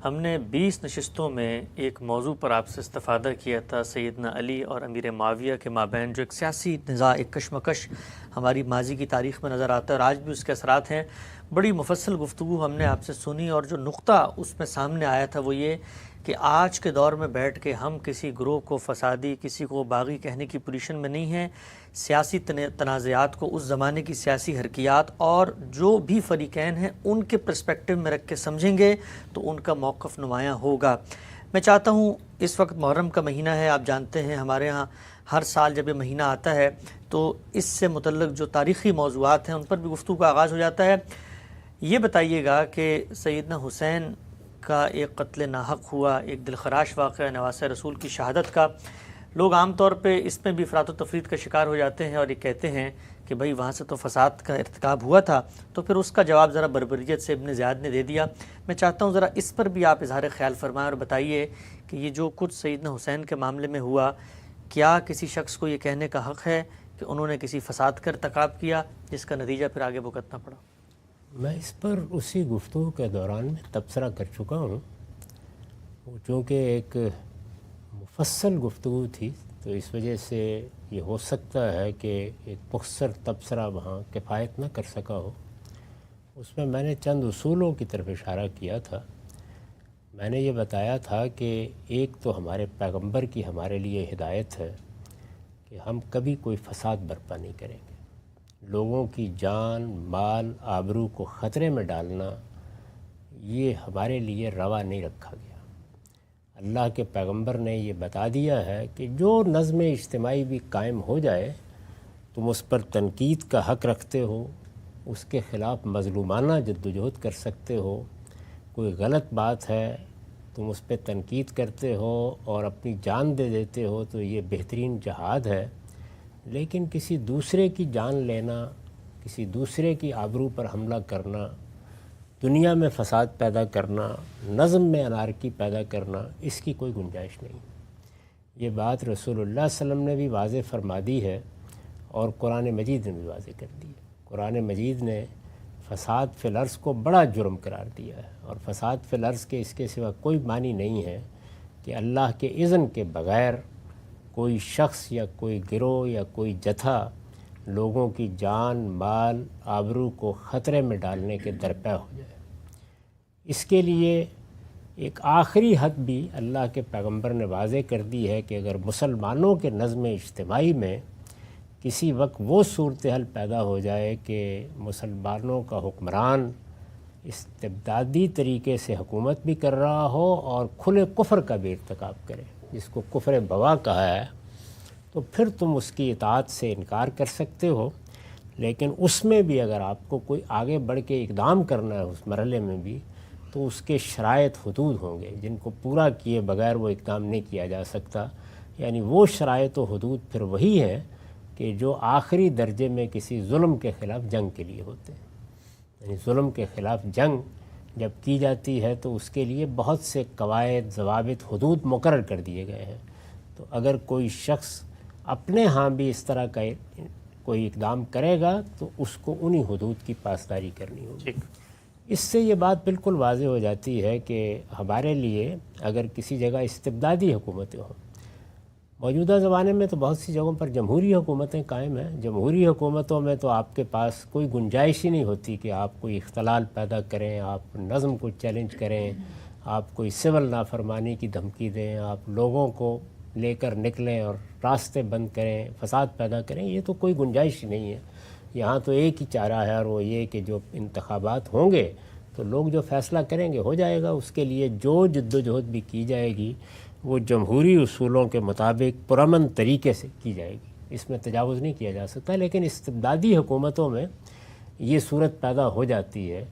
ہم نے 20 نشستوں میں ایک موضوع پر آپ سے استفادہ کیا تھا، سیدنا علی اور امیر معاویہ کے مابین جو ایک سیاسی نزاع، ایک کشمکش ہماری ماضی کی تاریخ میں نظر آتا ہے اور آج بھی اس کے اثرات ہیں۔ بڑی مفصل گفتگو ہم نے آپ سے سنی اور جو نقطہ اس میں سامنے آیا تھا وہ یہ کہ آج کے دور میں بیٹھ کے ہم کسی گروہ کو فسادی، کسی کو باغی کہنے کی پوزیشن میں نہیں ہیں۔ سیاسی تنازعات کو اس زمانے کی سیاسی حرکیات اور جو بھی فریقین ہیں ان کے پرسپیکٹو میں رکھ کے سمجھیں گے تو ان کا موقف نمایاں ہوگا۔ میں چاہتا ہوں، اس وقت محرم کا مہینہ ہے، آپ جانتے ہیں ہمارے ہاں ہر سال جب یہ مہینہ آتا ہے تو اس سے متعلق جو تاریخی موضوعات ہیں ان پر بھی گفتگو کا آغاز ہو جاتا ہے۔ یہ بتائیے گا کہ سیدنا حسین کا ایک قتل ناحق ہوا، ایک دلخراش واقعہ نواسہ رسول کی شہادت کا، لوگ عام طور پہ اس میں بھی افراط و تفریط کا شکار ہو جاتے ہیں اور یہ کہتے ہیں کہ بھئی وہاں سے تو فساد کا ارتکاب ہوا تھا، تو پھر اس کا جواب ذرا بربریت سے ابن زیاد نے دے دیا۔ میں چاہتا ہوں ذرا اس پر بھی آپ اظہار خیال فرمائیں اور بتائیے کہ یہ جو کچھ سیدنا حسین کے معاملے میں ہوا، کیا کسی شخص کو یہ کہنے کا حق ہے کہ انہوں نے کسی فساد کا ارتکاب کیا جس کا نتیجہ پھر آگے بھگتنا پڑا؟ میں اس پر اسی گفتگو کے دوران میں تبصرہ کر چکا ہوں، چونکہ ایک مفصل گفتگو تھی تو اس وجہ سے یہ ہو سکتا ہے کہ ایک مختصر تبصرہ وہاں کفایت نہ کر سکا ہو۔ اس میں میں نے چند اصولوں کی طرف اشارہ کیا تھا۔ میں نے یہ بتایا تھا کہ ایک تو ہمارے پیغمبر کی ہمارے لیے ہدایت ہے کہ ہم کبھی کوئی فساد برپا نہیں کریں گے۔ لوگوں کی جان، مال، آبرو کو خطرے میں ڈالنا یہ ہمارے لیے روا نہیں رکھا گیا۔ اللہ کے پیغمبر نے یہ بتا دیا ہے کہ جو نظم اجتماعی بھی قائم ہو جائے تم اس پر تنقید کا حق رکھتے ہو، اس کے خلاف مظلومانہ جدوجہد کر سکتے ہو۔ کوئی غلط بات ہے تم اس پہ تنقید کرتے ہو اور اپنی جان دے دیتے ہو تو یہ بہترین جہاد ہے، لیکن کسی دوسرے کی جان لینا، کسی دوسرے کی آبرو پر حملہ کرنا، دنیا میں فساد پیدا کرنا، نظم میں انارکی پیدا کرنا، اس کی کوئی گنجائش نہیں۔ یہ بات رسول اللہ صلی اللہ علیہ وسلم نے بھی واضح فرما دی ہے اور قرآن مجید نے بھی واضح کر دی ہے۔ قرآن مجید نے فساد فی الارض کو بڑا جرم قرار دیا ہے، اور فساد فی الارض کے اس کے سوا کوئی معنی نہیں ہے کہ اللہ کے اذن کے بغیر کوئی شخص یا کوئی گروہ یا کوئی جتھا لوگوں کی جان، مال، آبرو کو خطرے میں ڈالنے کے درپے ہو جائے۔ اس کے لیے ایک آخری حد بھی اللہ کے پیغمبر نے واضح کر دی ہے کہ اگر مسلمانوں کے نظم اجتماعی میں کسی وقت وہ صورتحال پیدا ہو جائے کہ مسلمانوں کا حکمران استبدادی طریقے سے حکومت بھی کر رہا ہو اور کھلے کفر کا بھی ارتکاب کرے، جس کو کفر بوا کہا ہے، تو پھر تم اس کی اطاعت سے انکار کر سکتے ہو۔ لیکن اس میں بھی اگر آپ کو کوئی آگے بڑھ کے اقدام کرنا ہے اس مرحلے میں بھی، تو اس کے شرائط حدود ہوں گے جن کو پورا کیے بغیر وہ اقدام نہیں کیا جا سکتا۔ یعنی وہ شرائط و حدود پھر وہی ہیں کہ جو آخری درجے میں کسی ظلم کے خلاف جنگ کے لیے ہوتے ہیں۔ یعنی ظلم کے خلاف جنگ جب کی جاتی ہے تو اس کے لیے بہت سے قواعد، ضوابط، حدود مقرر کر دیے گئے ہیں۔ تو اگر کوئی شخص اپنے ہاں بھی اس طرح کا کوئی اقدام کرے گا تو اس کو انہی حدود کی پاسداری کرنی ہوگی۔ اس سے یہ بات بالکل واضح ہو جاتی ہے کہ ہمارے لیے اگر کسی جگہ استبدادی حکومتیں ہوں، موجودہ زمانے میں تو بہت سی جگہوں پر جمہوری حکومتیں قائم ہیں، جمہوری حکومتوں میں تو آپ کے پاس کوئی گنجائش ہی نہیں ہوتی کہ آپ کوئی اختلال پیدا کریں، آپ نظم کو چیلنج کریں، آپ کوئی سول نافرمانی کی دھمکی دیں، آپ لوگوں کو لے کر نکلیں اور راستے بند کریں، فساد پیدا کریں، یہ تو کوئی گنجائش ہی نہیں ہے۔ یہاں تو ایک ہی چارہ ہے اور وہ یہ کہ جو انتخابات ہوں گے تو لوگ جو فیصلہ کریں گے ہو جائے گا۔ اس کے لیے جو جدوجہد بھی کی جائے گی وہ جمہوری اصولوں کے مطابق پرامن طریقے سے کی جائے گی، اس میں تجاوز نہیں کیا جا سکتا۔ لیکن استبدادی حکومتوں میں یہ صورت پیدا ہو جاتی ہے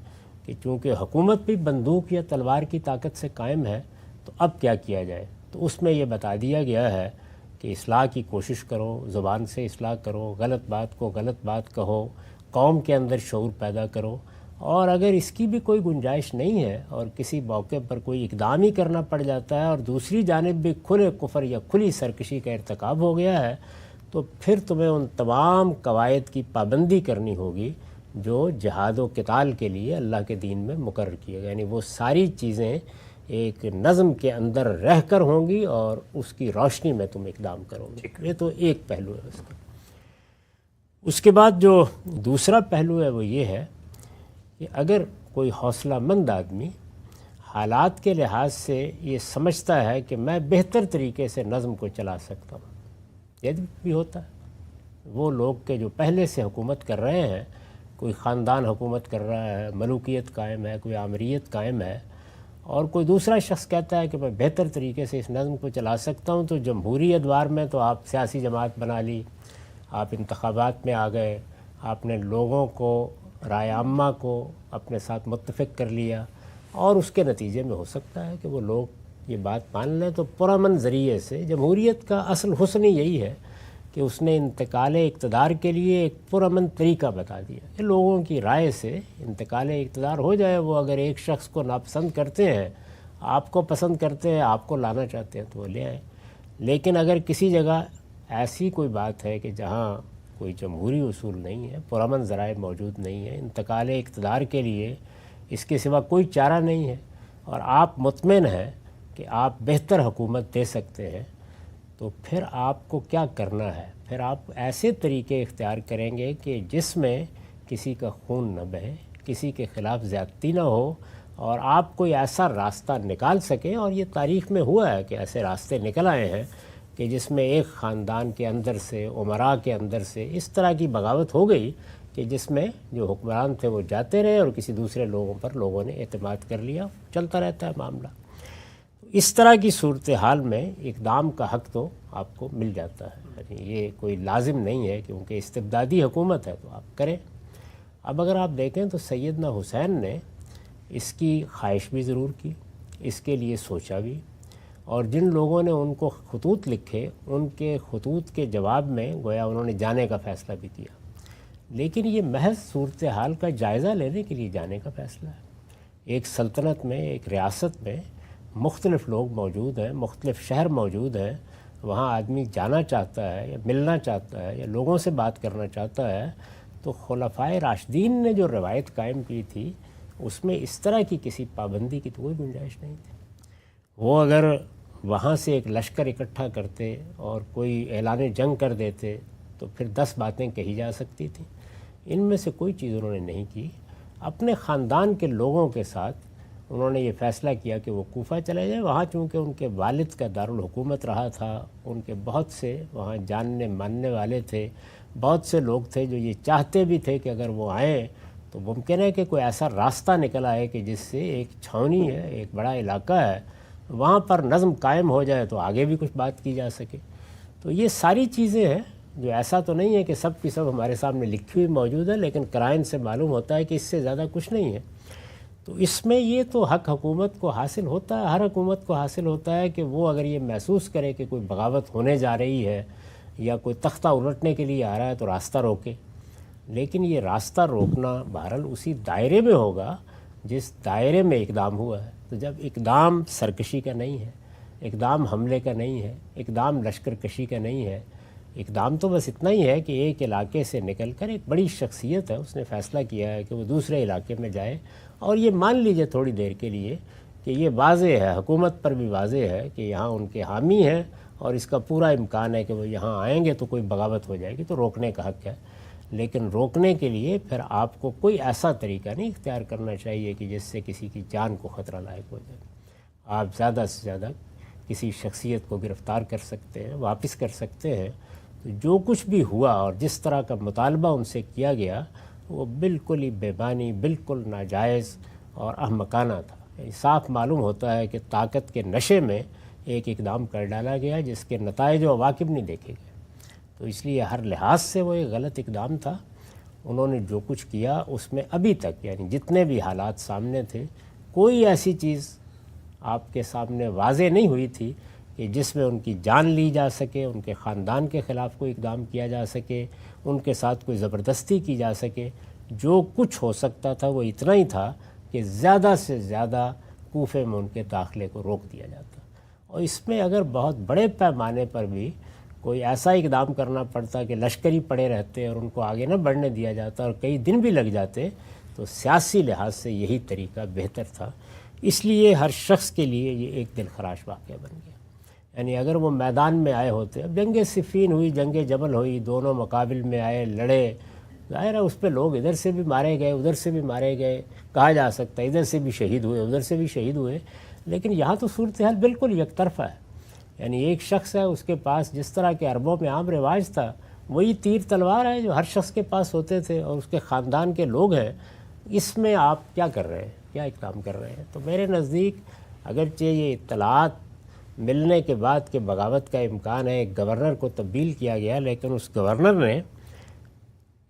کہ چونکہ حکومت بھی بندوق یا تلوار کی طاقت سے قائم ہے تو اب کیا کیا جائے، تو اس میں یہ بتا دیا گیا ہے کہ اصلاح کی کوشش کرو، زبان سے اصلاح کرو، غلط بات کو غلط بات کہو، قوم کے اندر شعور پیدا کرو، اور اگر اس کی بھی کوئی گنجائش نہیں ہے اور کسی موقع پر کوئی اقدام ہی کرنا پڑ جاتا ہے اور دوسری جانب بھی کھلے کفر یا کھلی سرکشی کا ارتکاب ہو گیا ہے، تو پھر تمہیں ان تمام قواعد کی پابندی کرنی ہوگی جو جہاد و قتال کے لیے اللہ کے دین میں مقرر کیے گئے۔ یعنی وہ ساری چیزیں ایک نظم کے اندر رہ کر ہوں گی اور اس کی روشنی میں تم اقدام کرو گے۔ یہ تو ایک پہلو ہے اس کا۔ اس کے بعد جو دوسرا پہلو ہے وہ یہ ہے کہ اگر کوئی حوصلہ مند آدمی حالات کے لحاظ سے یہ سمجھتا ہے کہ میں بہتر طریقے سے نظم کو چلا سکتا ہوں، یہ بھی ہوتا ہے۔ وہ لوگ کہ جو پہلے سے حکومت کر رہے ہیں، کوئی خاندان حکومت کر رہا ہے، ملوکیت قائم ہے، کوئی آمریت قائم ہے، اور کوئی دوسرا شخص کہتا ہے کہ میں بہتر طریقے سے اس نظم کو چلا سکتا ہوں، تو جمہوری ادوار میں تو آپ سیاسی جماعت بنا لی، آپ انتخابات میں آ گئے، آپ نے لوگوں کو، رائے عامہ کو اپنے ساتھ متفق کر لیا، اور اس کے نتیجے میں ہو سکتا ہے کہ وہ لوگ یہ بات مان لیں۔ تو پرامن ذریعے سے جمہوریت کا اصل حسن یہی ہے کہ اس نے انتقال اقتدار کے لیے ایک پرامن طریقہ بتا دیا کہ لوگوں کی رائے سے انتقال اقتدار ہو جائے۔ وہ اگر ایک شخص کو ناپسند کرتے ہیں، آپ کو پسند کرتے ہیں، آپ کو لانا چاہتے ہیں تو وہ لے آئیں۔ لیکن اگر کسی جگہ ایسی کوئی بات ہے کہ جہاں کوئی جمہوری اصول نہیں ہے، پرامن ذرائع موجود نہیں ہے، انتقال اقتدار کے لیے اس کے سوا کوئی چارہ نہیں ہے، اور آپ مطمئن ہیں کہ آپ بہتر حکومت دے سکتے ہیں، تو پھر آپ کو کیا کرنا ہے؟ پھر آپ ایسے طریقے اختیار کریں گے کہ جس میں کسی کا خون نہ بہے، کسی کے خلاف زیادتی نہ ہو، اور آپ کوئی ایسا راستہ نکال سکیں۔ اور یہ تاریخ میں ہوا ہے کہ ایسے راستے نکل آئے ہیں کہ جس میں ایک خاندان کے اندر سے، امراء کے اندر سے اس طرح کی بغاوت ہو گئی کہ جس میں جو حکمران تھے وہ جاتے رہے، اور کسی دوسرے لوگوں پر لوگوں نے اعتماد کر لیا، چلتا رہتا ہے معاملہ۔ اس طرح کی صورتحال میں اقدام کا حق تو آپ کو مل جاتا ہے، یعنی یہ کوئی لازم نہیں ہے کیونکہ استبدادی حکومت ہے تو آپ کریں۔ اب اگر آپ دیکھیں تو سیدنا حسین نے اس کی خواہش بھی ضرور کی، اس کے لیے سوچا بھی، اور جن لوگوں نے ان کو خطوط لکھے ان کے خطوط کے جواب میں گویا انہوں نے جانے کا فیصلہ بھی کیا، لیکن یہ محض صورتحال کا جائزہ لینے کے لیے جانے کا فیصلہ ہے۔ ایک سلطنت میں، ایک ریاست میں مختلف لوگ موجود ہیں، مختلف شہر موجود ہیں، وہاں آدمی جانا چاہتا ہے یا ملنا چاہتا ہے یا لوگوں سے بات کرنا چاہتا ہے، تو خلفائے راشدین نے جو روایت قائم کی تھی اس میں اس طرح کی کسی پابندی کی تو کوئی گنجائش نہیں تھی۔ وہ اگر وہاں سے ایک لشکر اکٹھا کرتے اور کوئی اعلان جنگ کر دیتے تو پھر 10 باتیں کہی جا سکتی تھیں، ان میں سے کوئی چیز انہوں نے نہیں کی۔ اپنے خاندان کے لوگوں کے ساتھ انہوں نے یہ فیصلہ کیا کہ وہ کوفہ چلے جائیں۔ وہاں چونکہ ان کے والد کا دارالحکومت رہا تھا، ان کے بہت سے وہاں جاننے ماننے والے تھے، بہت سے لوگ تھے جو یہ چاہتے بھی تھے کہ اگر وہ آئیں تو ممکن ہے کہ کوئی ایسا راستہ نکل آئے کہ جس سے ایک چھاؤنی ہے، ایک بڑا علاقہ ہے، وہاں پر نظم قائم ہو جائے تو آگے بھی کچھ بات کی جا سکے۔ تو یہ ساری چیزیں ہیں جو ایسا تو نہیں ہے کہ سب کی سب ہمارے سامنے لکھی ہوئی موجود ہے، لیکن قرائن سے معلوم ہوتا ہے کہ اس سے زیادہ کچھ نہیں ہے۔ تو اس میں یہ تو حق حکومت کو حاصل ہوتا ہے، ہر حکومت کو حاصل ہوتا ہے کہ وہ اگر یہ محسوس کرے کہ کوئی بغاوت ہونے جا رہی ہے یا کوئی تختہ الٹنے کے لیے آ رہا ہے تو راستہ روکے، لیکن یہ راستہ روکنا بہرحال اسی دائرے میں ہوگا جس دائرے میں اقدام ہوا ہے۔ تو جب اقدام سرکشی کا نہیں ہے، اقدام حملے کا نہیں ہے، اقدام لشکر کشی کا نہیں ہے، اقدام تو بس اتنا ہی ہے کہ ایک علاقے سے نکل کر، ایک بڑی شخصیت ہے اس نے فیصلہ کیا ہے کہ وہ دوسرے علاقے میں جائے، اور یہ مان لیجئے تھوڑی دیر کے لیے کہ یہ واضح ہے، حکومت پر بھی واضح ہے کہ یہاں ان کے حامی ہیں اور اس کا پورا امکان ہے کہ وہ یہاں آئیں گے تو کوئی بغاوت ہو جائے گی، تو روکنے کا حق ہے۔ لیکن روکنے کے لیے پھر آپ کو کوئی ایسا طریقہ نہیں اختیار کرنا چاہیے کہ جس سے کسی کی جان کو خطرہ لاحق ہو جائے۔ آپ زیادہ سے زیادہ کسی شخصیت کو گرفتار کر سکتے ہیں، واپس کر سکتے ہیں۔ تو جو کچھ بھی ہوا اور جس طرح کا مطالبہ ان سے کیا گیا وہ بالکل ہی بے معنی، بالکل ناجائز اور احمقانہ تھا۔ صاف معلوم ہوتا ہے کہ طاقت کے نشے میں ایک اقدام کر ڈالا گیا جس کے نتائج و عواقب نہیں دیکھے گئے۔ تو اس لیے ہر لحاظ سے وہ ایک غلط اقدام تھا۔ انہوں نے جو کچھ کیا اس میں ابھی تک، یعنی جتنے بھی حالات سامنے تھے، کوئی ایسی چیز آپ کے سامنے واضح نہیں ہوئی تھی کہ جس میں ان کی جان لی جا سکے، ان کے خاندان کے خلاف کوئی اقدام کیا جا سکے، ان کے ساتھ کوئی زبردستی کی جا سکے۔ جو کچھ ہو سکتا تھا وہ اتنا ہی تھا کہ زیادہ سے زیادہ کوفے میں ان کے داخلے کو روک دیا جاتا، اور اس میں اگر بہت بڑے پیمانے پر بھی کوئی ایسا اقدام کرنا پڑتا کہ لشکری پڑے رہتے اور ان کو آگے نہ بڑھنے دیا جاتا اور کئی دن بھی لگ جاتے، تو سیاسی لحاظ سے یہی طریقہ بہتر تھا اس لیے ہر شخص کے لیے یہ ایک دل خراش واقعہ بن گیا. یعنی اگر وہ میدان میں آئے ہوتے، اب جنگ صفین ہوئی، جنگ جبل ہوئی، دونوں مقابل میں آئے، لڑے، ظاہر ہے اس پہ لوگ ادھر سے بھی مارے گئے، ادھر سے بھی مارے گئے، کہا جا سکتا ہے ادھر سے بھی شہید ہوئے، ادھر سے بھی شہید ہوئے. لیکن یہاں تو صورتحال بالکل یک طرفہ ہے. یعنی ایک شخص ہے، اس کے پاس جس طرح کے عربوں میں عام رواج تھا وہی تیر تلوار ہے جو ہر شخص کے پاس ہوتے تھے، اور اس کے خاندان کے لوگ ہیں. اس میں آپ کیا کر رہے ہیں، کیا اقدام کر رہے ہیں؟ تو میرے نزدیک اگرچہ یہ اطلاعات ملنے کے بعد کہ بغاوت کا امکان ہے، ایک گورنر کو تبدیل کیا گیا، لیکن اس گورنر نے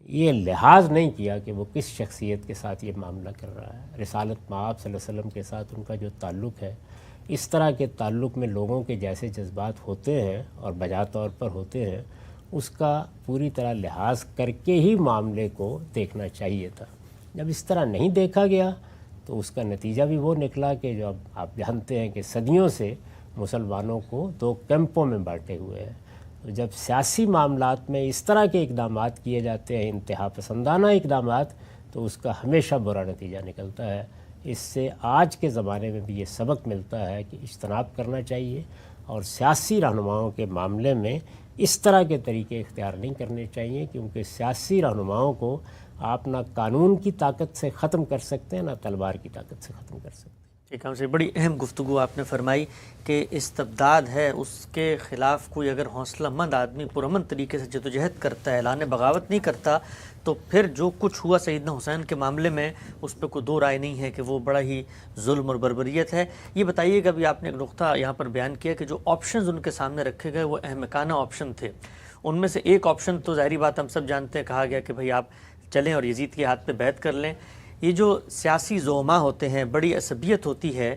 یہ لحاظ نہیں کیا کہ وہ کس شخصیت کے ساتھ یہ معاملہ کر رہا ہے. رسالت مآب صلی اللہ علیہ وسلم کے ساتھ ان کا جو تعلق ہے، اس طرح کے تعلق میں لوگوں کے جیسے جذبات ہوتے ہیں اور بجا طور پر ہوتے ہیں، اس کا پوری طرح لحاظ کر کے ہی معاملے کو دیکھنا چاہیے تھا. جب اس طرح نہیں دیکھا گیا تو اس کا نتیجہ بھی وہ نکلا کہ جو اب آپ جانتے ہیں کہ صدیوں سے مسلمانوں کو دو کیمپوں میں بانٹے ہوئے ہیں. تو جب سیاسی معاملات میں اس طرح کے اقدامات کیے جاتے ہیں، انتہا پسندانہ اقدامات، تو اس کا ہمیشہ برا نتیجہ نکلتا ہے. اس سے آج کے زمانے میں بھی یہ سبق ملتا ہے کہ اجتناب کرنا چاہیے، اور سیاسی رہنماؤں کے معاملے میں اس طرح کے طریقے اختیار نہیں کرنے چاہیے، کیونکہ سیاسی رہنماؤں کو آپ نہ قانون کی طاقت سے ختم کر سکتے ہیں، نہ تلوار کی طاقت سے ختم کر سکتے ہیں. ایک ہم سے بڑی اہم گفتگو آپ نے فرمائی کہ استبداد ہے، اس کے خلاف کوئی اگر حوصلہ مند آدمی پرامن طریقے سے جدوجہد کرتا ہے، اعلان بغاوت نہیں کرتا، تو پھر جو کچھ ہوا سیدنا حسین کے معاملے میں اس پہ کوئی دو رائے نہیں ہے کہ وہ بڑا ہی ظلم اور بربریت ہے. یہ بتائیے کہ ابھی آپ نے ایک نقطہ یہاں پر بیان کیا کہ جو آپشنز ان کے سامنے رکھے گئے وہ احمقانہ آپشن تھے. ان میں سے ایک آپشن تو ظاہری بات ہم سب جانتے ہیں، کہا گیا کہ بھئی آپ چلیں اور یزید کے ہاتھ پہ بیعت کر لیں. یہ جو سیاسی زعما ہوتے ہیں، بڑی عصبیت ہوتی ہے،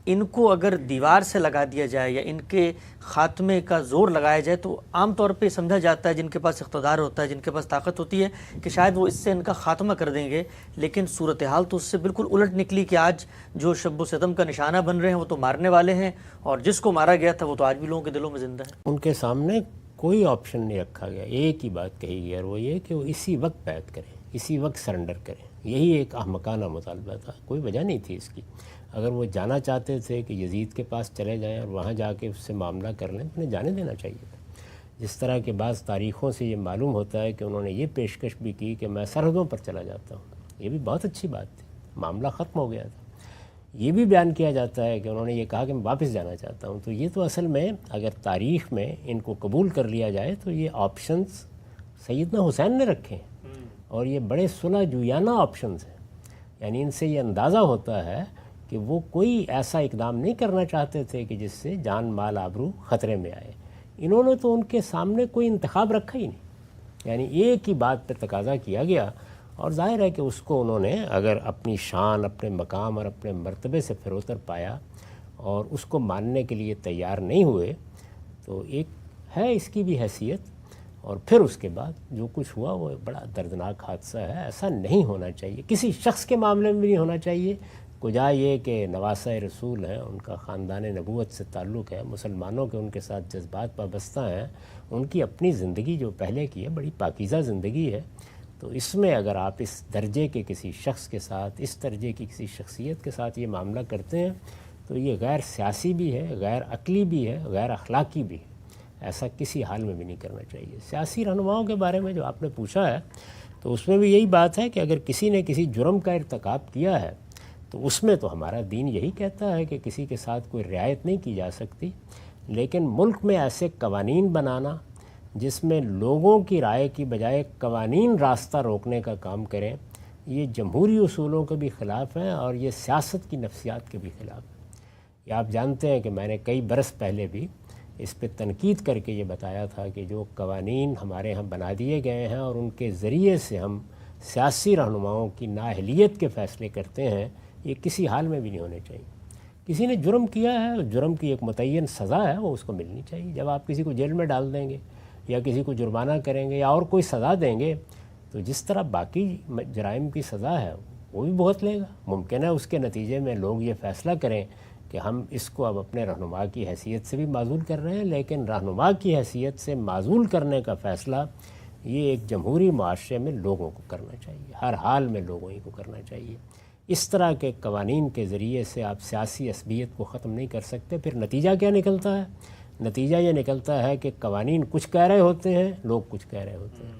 ان کو اگر دیوار سے لگا دیا جائے یا ان کے خاتمے کا زور لگایا جائے تو عام طور پہ سمجھا جاتا ہے جن کے پاس اقتدار ہوتا ہے، جن کے پاس طاقت ہوتی ہے، کہ شاید وہ اس سے ان کا خاتمہ کر دیں گے. لیکن صورتحال تو اس سے بالکل الٹ نکلی کہ آج جو شب و ستم کا نشانہ بن رہے ہیں وہ تو مارنے والے ہیں، اور جس کو مارا گیا تھا وہ تو آج بھی لوگوں کے دلوں میں زندہ ہے. ان کے سامنے کوئی آپشن نہیں رکھا گیا، ایک ہی بات کہی گئی، اور وہ یہ کہ وہ اسی وقت بیعت کریں، اسی وقت سرنڈر کریں. یہی ایک احمقانہ مطالبہ تھا، کوئی وجہ نہیں تھی اس کی. اگر وہ جانا چاہتے تھے کہ یزید کے پاس چلے جائیں اور وہاں جا کے اس سے معاملہ کر لیں، انہیں جانے دینا چاہیے تھا. جس طرح کے بعض تاریخوں سے یہ معلوم ہوتا ہے کہ انہوں نے یہ پیشکش بھی کی کہ میں سرحدوں پر چلا جاتا ہوں، یہ بھی بہت اچھی بات تھی، معاملہ ختم ہو گیا تھا. یہ بھی بیان کیا جاتا ہے کہ انہوں نے یہ کہا کہ میں واپس جانا چاہتا ہوں. تو یہ تو اصل میں اگر تاریخ میں ان کو قبول کر لیا جائے تو یہ آپشنز سیدنا حسین نے رکھے ہیں، اور یہ بڑے صلح جویانہ آپشنز ہیں. یعنی ان سے یہ اندازہ ہوتا ہے کہ وہ کوئی ایسا اقدام نہیں کرنا چاہتے تھے کہ جس سے جان مال آبرو خطرے میں آئے. انہوں نے تو ان کے سامنے کوئی انتخاب رکھا ہی نہیں. یعنی ایک ہی بات پہ تقاضا کیا گیا، اور ظاہر ہے کہ اس کو انہوں نے اگر اپنی شان، اپنے مقام اور اپنے مرتبے سے فروتر پایا اور اس کو ماننے کے لیے تیار نہیں ہوئے، تو ایک ہے اس کی بھی حیثیت. اور پھر اس کے بعد جو کچھ ہوا وہ بڑا دردناک حادثہ ہے. ایسا نہیں ہونا چاہیے، کسی شخص کے معاملے میں بھی نہیں ہونا چاہیے. کجا یہ کہ نواسہ رسول ہیں، ان کا خاندان نبوت سے تعلق ہے، مسلمانوں کے ان کے ساتھ جذبات وابستہ ہیں، ان کی اپنی زندگی جو پہلے کی ہے بڑی پاکیزہ زندگی ہے. تو اس میں اگر آپ اس درجے کے کسی شخص کے ساتھ، اس درجے کی کسی شخصیت کے ساتھ یہ معاملہ کرتے ہیں تو یہ غیر سیاسی بھی ہے، غیر عقلی بھی ہے، غیر اخلاقی بھی ہے. ایسا کسی حال میں بھی نہیں کرنا چاہیے. سیاسی رہنماؤں کے بارے میں جو آپ نے پوچھا ہے تو اس میں بھی یہی بات ہے کہ اگر کسی نے کسی جرم کا ارتکاب کیا ہے تو اس میں تو ہمارا دین یہی کہتا ہے کہ کسی کے ساتھ کوئی رعایت نہیں کی جا سکتی. لیکن ملک میں ایسے قوانین بنانا جس میں لوگوں کی رائے کی بجائے قوانین راستہ روکنے کا کام کریں، یہ جمہوری اصولوں کے بھی خلاف ہیں اور یہ سیاست کی نفسیات کے بھی خلاف ہیں. یہ آپ جانتے ہیں کہ میں نے کئی برس پہلے بھی اس پہ تنقید کر کے یہ بتایا تھا کہ جو قوانین ہمارے ہاں بنا دیے گئے ہیں اور ان کے ذریعے سے ہم سیاسی رہنماؤں کی نااہلیت کے فیصلے کرتے ہیں، یہ کسی حال میں بھی نہیں ہونے چاہیے. کسی نے جرم کیا ہے، جرم کی ایک متعین سزا ہے، وہ اس کو ملنی چاہیے. جب آپ کسی کو جیل میں ڈال دیں گے یا کسی کو جرمانہ کریں گے یا اور کوئی سزا دیں گے تو جس طرح باقی جرائم کی سزا ہے وہ بھی بہت لے گا. ممکن ہے اس کے نتیجے میں لوگ یہ فیصلہ کریں کہ ہم اس کو اب اپنے رہنما کی حیثیت سے بھی معزول کر رہے ہیں، لیکن رہنما کی حیثیت سے معزول کرنے کا فیصلہ یہ ایک جمہوری معاشرے میں لوگوں کو کرنا چاہیے، ہر حال میں لوگوں ہی کو کرنا چاہیے. اس طرح کے قوانین کے ذریعے سے آپ سیاسی عصبیت کو ختم نہیں کر سکتے۔ پھر نتیجہ کیا نکلتا ہے؟ نتیجہ یہ نکلتا ہے کہ قوانین کچھ کہہ رہے ہوتے ہیں، لوگ کچھ کہہ رہے ہوتے ہیں،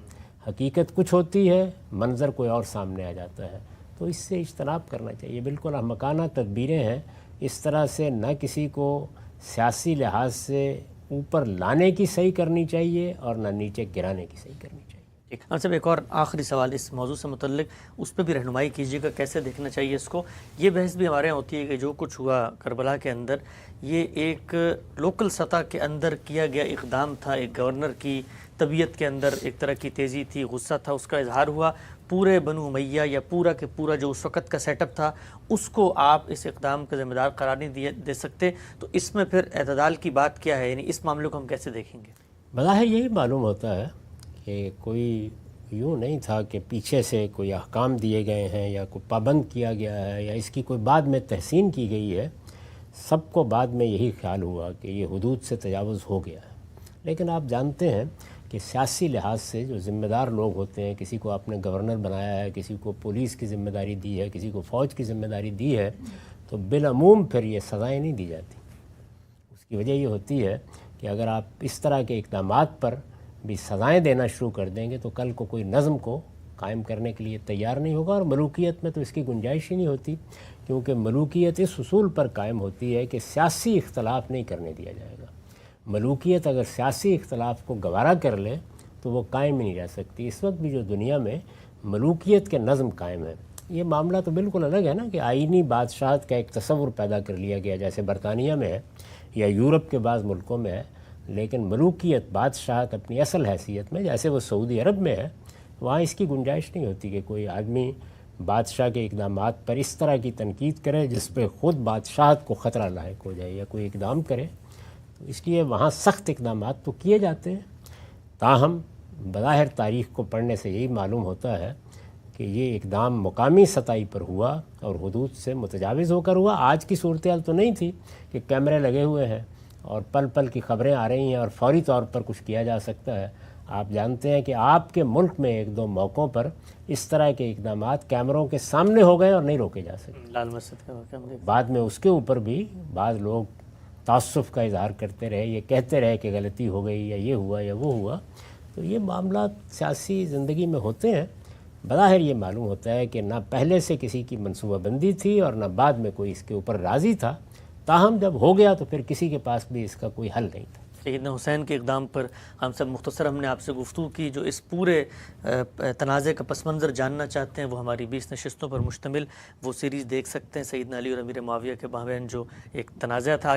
حقیقت کچھ ہوتی ہے، منظر کوئی اور سامنے آ جاتا ہے۔ تو اس سے اجتناب کرنا چاہیے۔ بالکل احمقانہ تدبیریں ہیں، اس طرح سے نہ کسی کو سیاسی لحاظ سے اوپر لانے کی صحیح کرنی چاہیے اور نہ نیچے گرانے کی صحیح کرنی چاہیے۔ صاحب ایک اور آخری سوال اس موضوع سے متعلق، اس پہ بھی رہنمائی کیجیے گا کیسے دیکھنا چاہیے اس کو۔ یہ بحث بھی ہمارے یہاں ہوتی ہے کہ جو کچھ ہوا کربلا کے اندر، یہ ایک لوکل سطح کے اندر کیا گیا اقدام تھا، ایک گورنر کی طبیعت کے اندر ایک طرح کی تیزی تھی، غصہ تھا، اس کا اظہار ہوا۔ پورے بنو امیہ یا پورا کے پورا جو اس وقت کا سیٹ اپ تھا، اس کو آپ اس اقدام کا ذمہ دار قرار نہیں دے سکتے، تو اس میں پھر اعتدال کی بات کیا ہے؟ یعنی اس معاملے کو ہم کیسے دیکھیں گے؟ بظاہر یہی معلوم ہوتا ہے کہ کوئی یوں نہیں تھا کہ پیچھے سے کوئی احکام دیے گئے ہیں یا کوئی پابند کیا گیا ہے یا اس کی کوئی بعد میں تحسین کی گئی ہے۔ سب کو بعد میں یہی خیال ہوا کہ یہ حدود سے تجاوز ہو گیا ہے۔ لیکن آپ جانتے ہیں کہ سیاسی لحاظ سے جو ذمہ دار لوگ ہوتے ہیں، کسی کو آپ نے گورنر بنایا ہے، کسی کو پولیس کی ذمہ داری دی ہے، کسی کو فوج کی ذمہ داری دی ہے، تو بالعموم پھر یہ سزائیں نہیں دی جاتی۔ اس کی وجہ یہ ہوتی ہے کہ اگر آپ اس طرح کے اقدامات پر بھی سزائیں دینا شروع کر دیں گے تو کل کو کوئی نظم کو قائم کرنے کے لیے تیار نہیں ہوگا، اور ملوکیت میں تو اس کی گنجائش ہی نہیں ہوتی، کیونکہ ملوکیت اس اصول پر قائم ہوتی ہے کہ سیاسی اختلاف نہیں کرنے دیا جائے گا۔ ملوکیت اگر سیاسی اختلاف کو گوارا کر لے تو وہ قائم ہی نہیں رہ سکتی۔ اس وقت بھی جو دنیا میں ملوکیت کے نظم قائم ہے، یہ معاملہ تو بالکل الگ ہے نا کہ آئینی بادشاہت کا ایک تصور پیدا کر لیا گیا، جیسے برطانیہ میں ہے یا یورپ کے بعض ملکوں میں ہے، لیکن ملوکیت بادشاہت اپنی اصل حیثیت میں جیسے وہ سعودی عرب میں ہے، وہاں اس کی گنجائش نہیں ہوتی کہ کوئی آدمی بادشاہ کے اقدامات پر اس طرح کی تنقید کرے جس پہ خود بادشاہت کو خطرہ لاحق ہو جائے، یا کوئی اقدام کرے۔ تو اس لیے وہاں سخت اقدامات تو کیے جاتے ہیں، تاہم بظاہر تاریخ کو پڑھنے سے یہی معلوم ہوتا ہے کہ یہ اقدام مقامی سطح پر ہوا اور حدود سے متجاوز ہو کر ہوا۔ آج کی صورتحال تو نہیں تھی کہ کیمرے لگے ہوئے ہیں اور پل پل کی خبریں آ رہی ہیں اور فوری طور پر کچھ کیا جا سکتا ہے۔ آپ جانتے ہیں کہ آپ کے ملک میں ایک دو موقعوں پر اس طرح کے اقدامات کیمروں کے سامنے ہو گئے اور نہیں روکے جا سکے۔ لال مسجد کا واقعہ ہم دیکھ بعد میں اس کے اوپر بھی بعض لوگ تعصب کا اظہار کرتے رہے، یہ کہتے رہے کہ غلطی ہو گئی یا یہ ہوا یا وہ ہوا۔ تو یہ معاملات سیاسی زندگی میں ہوتے ہیں۔ بظاہر یہ معلوم ہوتا ہے کہ نہ پہلے سے کسی کی منصوبہ بندی تھی اور نہ بعد میں کوئی اس کے اوپر راضی تھا، تاہم جب ہو گیا تو پھر کسی کے پاس بھی اس کا کوئی حل نہیں تھا۔ سیدنا حسین کے اقدام پر ہم سب مختصر ہم نے آپ سے گفتگو کی۔ جو اس پورے تنازع کا پس منظر جاننا چاہتے ہیں وہ ہماری 20 نشستوں پر مشتمل وہ سیریز دیکھ سکتے ہیں، سیدنا علی اور امیر معاویہ کے مابین جو ایک تنازع تھا۔